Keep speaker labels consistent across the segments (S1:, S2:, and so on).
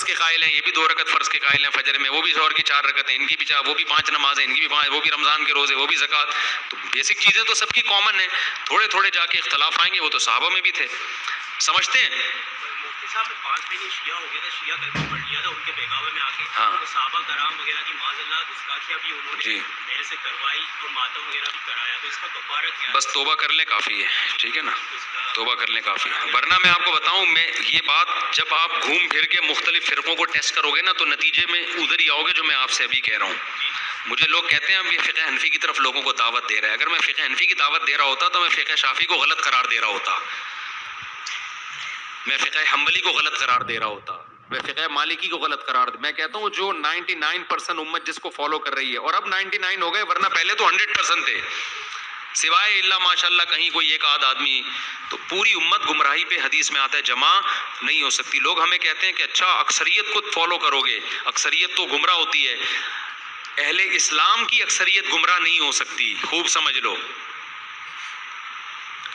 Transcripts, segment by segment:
S1: فرض کے قائل ہیں, یہ بھی 2 رکعت فرض کے قائل ہیں فجر میں, وہ بھی ظہر کی 4 رکعتیں, ان کی بھی 4, وہ بھی 5 نمازیں, ان کی بھی 5, وہ بھی رمضان کے روزے, وہ بھی زکوٰۃ. تو بیسک چیزیں تو سب کی کامن ہیں, تھوڑے تھوڑے جا کے اختلاف آئیں گے, وہ تو صحابہ میں بھی تھے. سمجھتے ہیں؟
S2: صاحب 5 مہینے شیعہ ہو گیا تھا, شیعہ کلمہ پڑھ لیا تھا ان کے بہکاوے میں آ کے,
S1: ہاں.
S2: تو صحابہ کرام وغیرہ کی معاذ اللہ گستاخیاں بھی انہوں نے
S1: جی
S2: میرے سے کروائی اور ماتم وغیرہ بھی کرایا, تو اس کا کفارہ کیا ہے؟
S1: بس توبہ کر لیں کافی ہے, ٹھیک ہے نا, توبہ کر لیں کافی ہے. ورنہ میں آپ کو بتاؤں, میں یہ بات جب آپ گھوم پھر کے مختلف فرقوں کو ٹیسٹ کرو گے نا, تو نتیجے میں ادھر ہی آؤ گے جو میں آپ سے ابھی کہہ رہا ہوں. مجھے لوگ کہتے ہیں اب یہ فقہ حنفی کی طرف لوگوں کو دعوت دے رہا ہے. اگر میں فقہ حنفی کی دعوت دے رہا ہوتا تو میں فقہ شافعی کو غلط قرار دے رہا ہوتا, میں فقہ حنبلی کو غلط قرار دے رہا ہوتا, میں فقہ مالکی کو غلط قرار میں کہتا ہوں جو 99% امت جس کو فالو کر رہی ہے, اور اب 99 ہو گئے, ورنہ پہلے تو 100% تھے, سوائے اللہ ماشاء اللہ کہیں کوئی ایک آدھ آدمی, تو پوری امت گمراہی پہ حدیث میں آتا ہے جمع نہیں ہو سکتی. لوگ ہمیں کہتے ہیں کہ اچھا اکثریت کو فالو کرو گے, اکثریت تو گمراہ ہوتی ہے. اہل اسلام کی اکثریت گمراہ نہیں ہو سکتی, خوب سمجھ لو,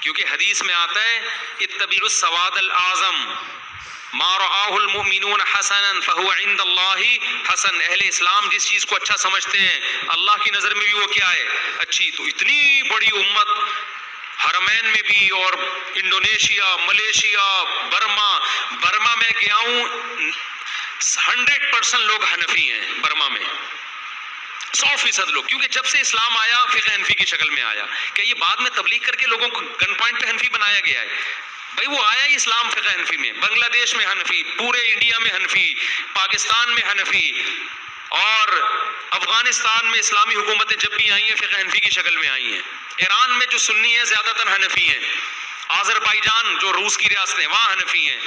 S1: کیونکہ حدیث میں آتا ہے اتبعوا السواد الاعظم ما رآہ المؤمنون حسنا فهو عند اللہ حسن. اہل اسلام جس چیز کو اچھا سمجھتے ہیں اللہ کی نظر میں بھی وہ کیا ہے, اچھی. تو اتنی بڑی امت حرمین میں بھی, اور انڈونیشیا, ملیشیا, برما میں گیا ہوں, 100% لوگ حنفی ہیں برما میں, 100% لوگ, کیونکہ جب سے اسلام آیا فقہ حنفی کی شکل میں آیا. کہ یہ بعد میں تبلیغ کر کے لوگوں کو گن پوائنٹ پہ حنفی بنایا گیا ہے؟ بھائی وہ آیا ہی اسلام فقہ حنفی میں. بنگلہ دیش میں حنفی, پورے انڈیا میں حنفی, پاکستان میں حنفی, اور افغانستان میں اسلامی حکومتیں جب بھی آئی ہیں فقہ حنفی کی شکل میں آئی ہیں. ایران میں جو سنی ہیں زیادہ تر حنفی ہیں, آذربائیجان جو روس کی ریاستیں وہاں حنفی ہیں.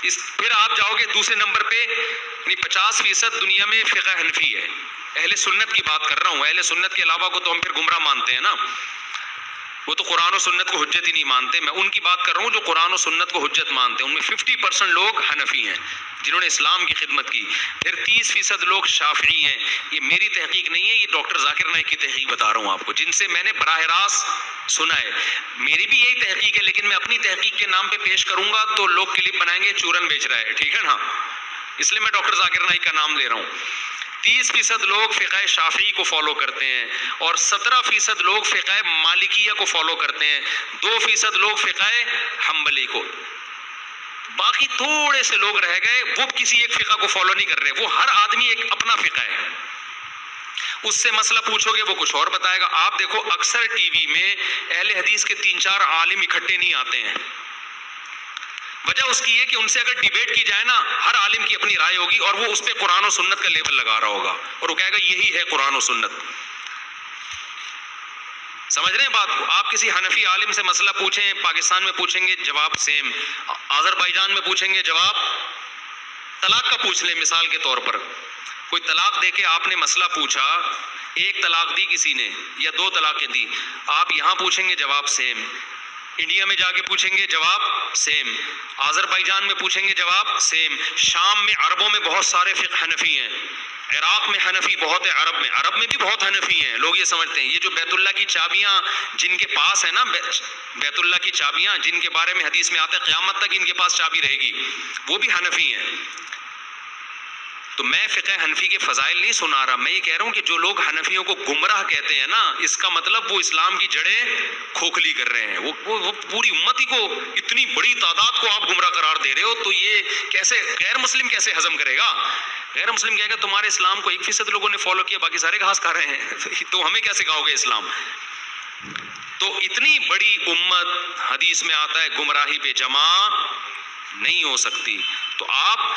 S1: پھر آپ جاؤ گے دوسرے نمبر پہ, یعنی 50% دنیا میں فقہ حنفی ہے. اہل سنت کی بات کر رہا ہوں, اہل سنت کے علاوہ کو تو ہم پھر گمراہ مانتے ہیں نا, وہ تو قرآن و سنت کو حجت ہی نہیں مانتے. میں ان کی بات کر رہا ہوں جو قرآن و سنت کو حجت مانتے ہیں, ان میں 50% لوگ حنفی ہیں جنہوں نے اسلام کی خدمت کی. پھر 30% لوگ شافعی ہیں. یہ میری تحقیق نہیں ہے, یہ ڈاکٹر ذاکر نائک کی تحقیق بتا رہا ہوں آپ کو, جن سے میں نے براہ راست سنا ہے. میری بھی یہی تحقیق ہے, لیکن میں اپنی تحقیق کے نام پہ پیش کروں گا تو لوگ کلپ بنائیں گے چورن بیچ رہا ہے, ٹھیک ہے نا, اس لیے میں ڈاکٹر ذاکر نائک کا نام لے رہا ہوں. 30% لوگ فقہ شافعی کو فالو کرتے ہیں, اور 17% لوگ فقہ مالکیہ کو فالو کرتے ہیں, 2% لوگ فقہ حنبلی کو. باقی تھوڑے سے لوگ رہ گئے, وہ کسی ایک فقہ کو فالو نہیں کر رہے, وہ ہر آدمی ایک اپنا فقہ ہے. اس سے مسئلہ پوچھو گے وہ کچھ اور بتائے گا. آپ دیکھو اکثر ٹی وی میں اہل حدیث کے 3-4 عالم اکٹھے نہیں آتے ہیں. وجہ اس کی ہے کہ ان سے اگر ڈیبیٹ کی جائے نا, ہر عالم کی اپنی رائے ہوگی, اور وہ اس پہ قرآن و سنت کا لیبل لگا رہا ہوگا, اور وہ کہے گا یہی ہے قرآن و سنت. سمجھ رہے ہیں بات کو؟ آپ کسی حنفی عالم سے مسئلہ پوچھیں, پاکستان میں پوچھیں گے جواب سیم, آذربائیجان میں پوچھیں گے جواب, طلاق کا پوچھ لیں مثال کے طور پر, کوئی طلاق دے کے آپ نے مسئلہ پوچھا, 1 طلاق دی کسی نے یا 2 طلاقیں دی, آپ یہاں پوچھیں گے جواب سیم, انڈیا میں جا کے پوچھیں گے جواب سیم, آذربائیجان میں پوچھیں گے جواب سیم. شام میں عربوں میں بہت سارے فقہ حنفی ہیں, عراق میں حنفی بہت ہے, عرب میں بھی بہت حنفی ہیں. لوگ یہ سمجھتے ہیں یہ جو بیت اللہ کی چابیاں جن کے پاس ہے نا, بیت اللہ کی چابیاں جن کے بارے میں حدیث میں آتا ہے قیامت تک ان کے پاس چابی رہے گی, وہ بھی حنفی ہیں. تو میں فقہ حنفی کے فضائل نہیں سنا رہا, میں یہ کہہ رہا ہوں کہ جو لوگ حنفیوں کو گمراہ کہتے ہیں نا, اس کا مطلب وہ اسلام کی جڑیں کھوکھلی کر رہے ہیں. وہ پوری امتی کو, اتنی بڑی تعداد کو آپ گمراہ قرار دے رہے ہو, تو یہ کیسے غیر مسلم کیسے ہضم کرے گا؟ غیر مسلم کہے گا تمہارے اسلام کو 1% لوگوں نے فالو کیا, باقی سارے گھاس کھا رہے ہیں, تو ہمیں کیسے کہو گے اسلام؟ تو اتنی بڑی امت, حدیث میں آتا ہے گمراہی پہ جمع نہیں ہو سکتی. تو آپ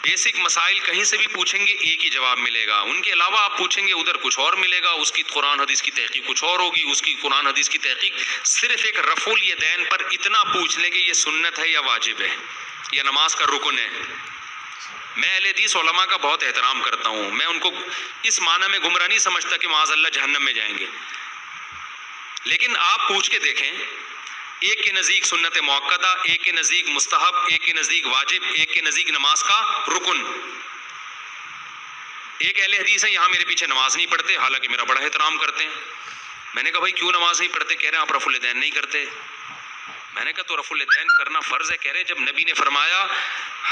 S1: بیسک مسائل کہیں سے بھی پوچھیں گے ایک ہی جواب ملے گا, ان کے علاوہ آپ پوچھیں گے ادھر کچھ اور ملے گا, اس کی قرآن حدیث کی تحقیق کچھ اور ہوگی, اس کی قرآن حدیث کی تحقیق صرف ایک رفع الیدین پر اتنا پوچھ لیں کہ یہ سنت ہے یا واجب ہے یا نماز کا رکن ہے. میں اہل حدیث علماء کا بہت احترام کرتا ہوں, میں ان کو اس معنی میں گمراہ نہیں سمجھتا کہ معاذ اللہ جہنم میں جائیں گے, لیکن آپ پوچھ کے دیکھیں, ایک کے نزدیک سنت موقتہ, ایک کے نزدیک مستحب, ایک کے نزدیک واجب, ایک کے نزدیک نماز کا رکن. ایک اہل حدیث ہے یہاں میرے پیچھے نماز نہیں پڑھتے, حالانکہ میرا بڑا احترام کرتے ہیں. میں نے کہا بھائی کیوں نماز نہیں پڑھتے؟ کہہ رہے ہیں آپ رفع الیدین نہیں کرتے. میں نے کہا تو رفع الیدین کرنا فرض ہے. کہہ رہے جب نبی نے فرمایا,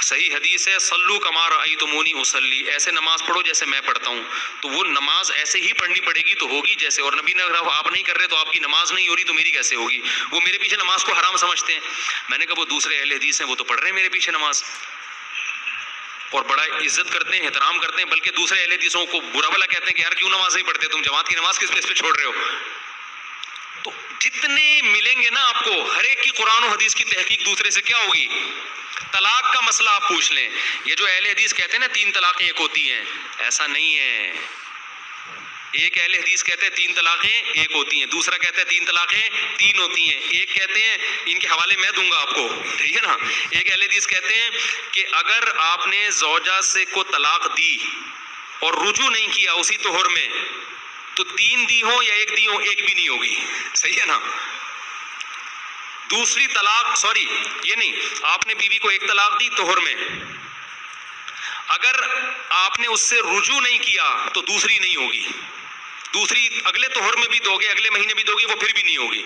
S1: صحیح حدیث ہے, صلو کما رأیتمونی اصلی, ایسے نماز پڑھو جیسے میں پڑھتا ہوں, تو وہ نماز ایسے ہی پڑھنی پڑے گی تو ہوگی جیسے. اور نبی نے اگر آپ نہیں کر رہے تو آپ کی نماز نہیں ہو رہی تو میری کیسے ہوگی؟ وہ میرے پیچھے نماز کو حرام سمجھتے ہیں. میں نے کہا وہ دوسرے اہل حدیث ہیں, وہ تو پڑھ رہے ہیں میرے پیچھے نماز اور بڑا عزت کرتے ہیں, احترام کرتے ہیں, بلکہ دوسرے اہل حدیثوں کو برا بھلا کہتے ہیں کہ یار کیوں نماز نہیں پڑھتے تم, جماعت کی نماز کس بیس پہ چھوڑ رہے ہو. تو جتنے ملیں گے نا آپ کو, ہر ایک کی قرآن و حدیث کی تحقیق دوسرے سے کیا ہوگی. طلاق کا مسئلہ آپ پوچھ لیں, یہ جو اہل حدیث کہتے ہیں نا 3 طلاقیں ایک ہوتی ہیں, ایسا نہیں ہے. ایک اہل حدیث کہتے ہیں 3 طلاقیں ایک ہوتی ہیں, دوسرا کہتا ہے 3 طلاقیں 3 ہوتی ہیں, ایک کہتے ہیں, ان کے حوالے میں دوں گا آپ کو, ٹھیک ہے نا. ایک اہل حدیث کہتے ہیں کہ اگر آپ نے زوجہ سے کو طلاق دی اور رجوع نہیں کیا اسی طہر میں, تو 3 دی ہوں یا 1 دی ہوں, ایک بھی نہیں ہوگی. صحیح ہے نا. دوسری طلاق, سوری یہ نہیں, آپ نے بیوی کو 1 طلاق دی طہر میں, اگر آپ نے اس سے رجوع نہیں کیا تو دوسری نہیں ہوگی. دوسری اگلے طہر میں بھی دو گے, اگلے مہینے بھی دو گے, وہ پھر بھی نہیں ہوگی.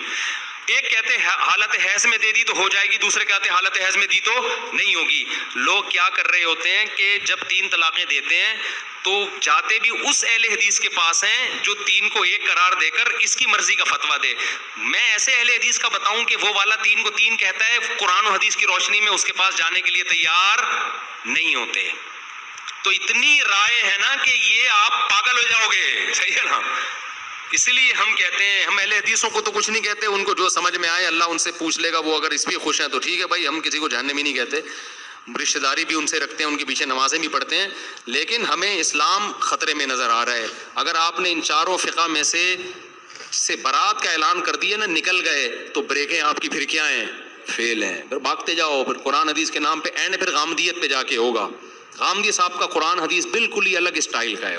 S1: ایک کہتے ہیں حالت حیض میں دے دی تو ہو جائے گی, دوسرے کہتے ہیں حالت حیض میں دی تو نہیں ہوگی. لوگ کیا کر رہے ہوتے ہیں کہ جب 3 طلاقیں دیتے ہیں تو جاتے بھی اس اہل حدیث کے پاس ہیں جو 3 کو 1 قرار دے کر اس کی مرضی کا فتویٰ دے. میں ایسے اہل حدیث کا بتاؤں کہ وہ والا 3 کو 3 کہتا ہے, قرآن و حدیث کی روشنی میں اس کے پاس جانے کے لیے تیار نہیں ہوتے. تو اتنی رائے ہے نا کہ یہ آپ پاگل ہو جاؤ گے. صحیح ہے نا. اس لیے ہم کہتے ہیں, ہم اہل حدیثوں کو تو کچھ نہیں کہتے, ان کو جو سمجھ میں آئے اللہ ان سے پوچھ لے گا, وہ اگر اس پہ خوش ہیں تو ٹھیک ہے بھائی, ہم کسی کو جہنم ہی نہیں کہتے, رشتہ داری بھی ان سے رکھتے ہیں, ان کے پیچھے نمازیں بھی پڑھتے ہیں, لیکن ہمیں اسلام خطرے میں نظر آ رہا ہے. اگر آپ نے ان چاروں فقہ میں سے برات کا اعلان کر دیا نا, نکل گئے, تو بریکیں آپ کی پھر کیا ہیں, فیل ہیں. پھر بھاگتے جاؤ, پھر قرآن حدیث کے نام پہ اینڈ پھر غامدیت پہ جا کے ہوگا. غامدی صاحب کا قرآن حدیث بالکل ہی الگ اسٹائل کا ہے.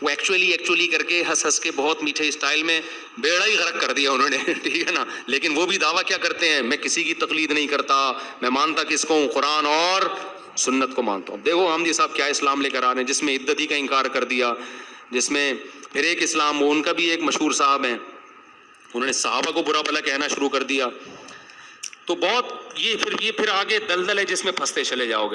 S1: وہ ایکچولی کر کے ہنس کے بہت میٹھے اسٹائل میں بیڑا ہی غرق کر دیا انہوں نے, ٹھیک ہے نا. لیکن وہ بھی دعویٰ کیا کرتے ہیں, میں کسی کی تقلید نہیں کرتا, میں مانتا کس کو ہوں, قرآن اور سنت کو مانتا ہوں. دیکھو حامدی صاحب کیا اسلام لے کر آ رہے ہیں, جس میں عدتی کا انکار کر دیا, جس میں پھر ایک اسلام, وہ ان کا بھی ایک مشہور صاحب ہیں, انہوں نے صحابہ کو برا بھلا کہنا شروع کر دیا. تو بہت یہ پھر آگے دلدل ہے جس میں پھنستے چلے جاؤ گے.